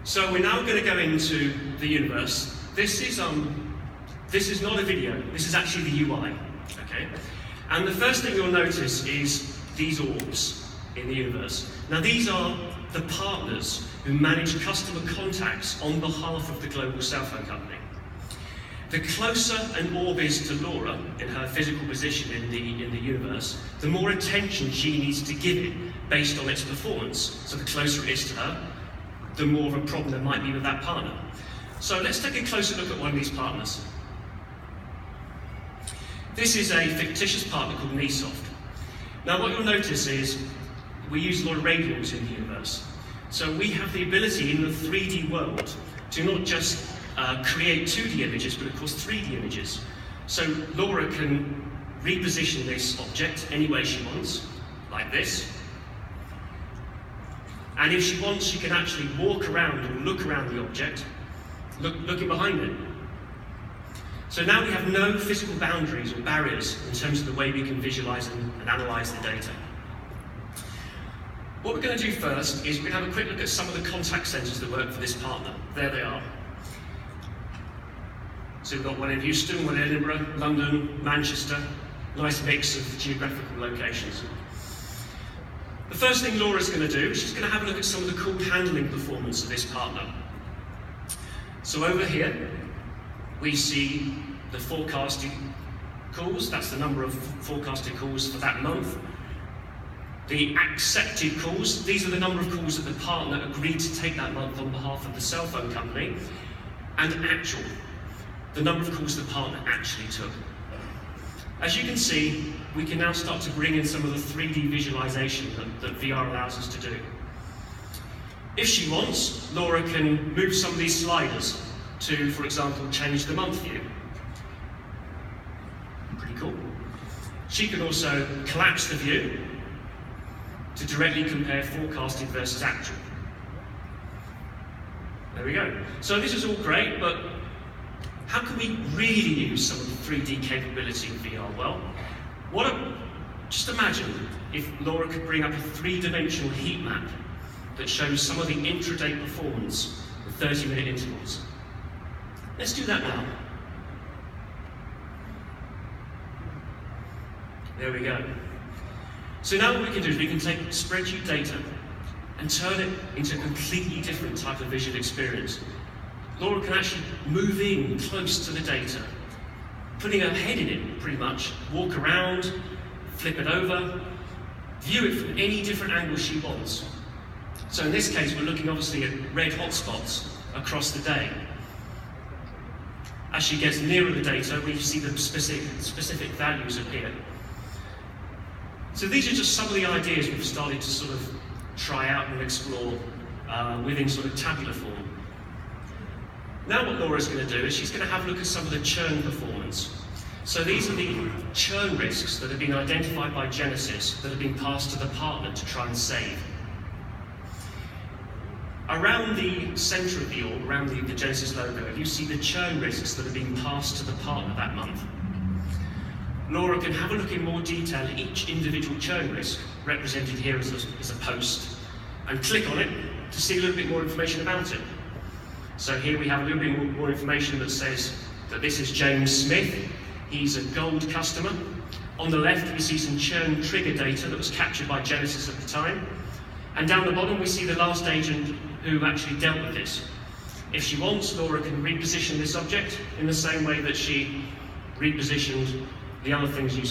So we're now going to go into the universe. This is not a video, this is actually the UI, okay? And the first thing you'll notice is these orbs in the universe. Now these are the partners who manage customer contacts on behalf of the global cell phone company. The closer an orb is to Laura in her physical position in the universe, the more attention she needs to give it based on its performance. So the closer it is to her, the more of a problem there might be with that partner. So let's take a closer look at one of these partners. This is a fictitious partner called Nesoft. Now what you'll notice is we use a lot of radials in the universe. So we have the ability in the 3D world to not just create 2D images, but of course 3D images. So Laura can reposition this object any way she wants, like this. And if she wants, she can actually walk around or look around the object, looking behind it. So now we have no physical boundaries or barriers in terms of the way we can visualize and analyze the data. What we're going to do first is we're going to have a quick look at some of the contact centers that work for this partner. There they are. So we've got one in Houston, one in Edinburgh, London, Manchester, nice mix of geographical locations. The first thing Laura's going to do is she's going to have a look at some of the call handling performance of this partner. So over here, we see the forecasted calls, that's the number of forecasted calls for that month. The accepted calls, these are the number of calls that the partner agreed to take that month on behalf of the cell phone company. And actual, the number of calls the partner actually took. As you can see, we can now start to bring in some of the 3D visualization that VR allows us to do. If she wants, Laura can move some of these sliders to, for example, change the month view. Pretty cool. She can also collapse the view to directly compare forecasted versus actual. There we go. So this is all great, but how can we really use some of the 3D capability in VR? Well, just imagine if Laura could bring up a 3-dimensional heat map that shows some of the intraday performance with 30-minute intervals. Let's do that now. There we go. So now what we can do is we can take spreadsheet data and turn it into a completely different type of visual experience. Laura can actually move in close to the data, putting her head in it pretty much, walk around, flip it over, view it from any different angle she wants. So in this case, we're looking obviously at red hotspots across the day. As she gets nearer the data, we see the specific values appear. So these are just some of the ideas we've started to sort of try out and explore within sort of tabular form. Now what Laura's going to do is she's going to have a look at some of the churn performance. So these are the churn risks that have been identified by Genesis that have been passed to the partner to try and save. Around the centre of the orb, around the Genesis logo, you see the churn risks that have been passed to the partner that month. Laura can have a look in more detail at each individual churn risk, represented here as a post, and click on it to see a little bit more information about it. So here we have a little bit more information that says that this is James Smith. He's a gold customer. On the left, we see some churn trigger data that was captured by Genesis at the time. And down the bottom, we see the last agent who actually dealt with this. If she wants, Laura can reposition this object in the same way that she repositioned the other things you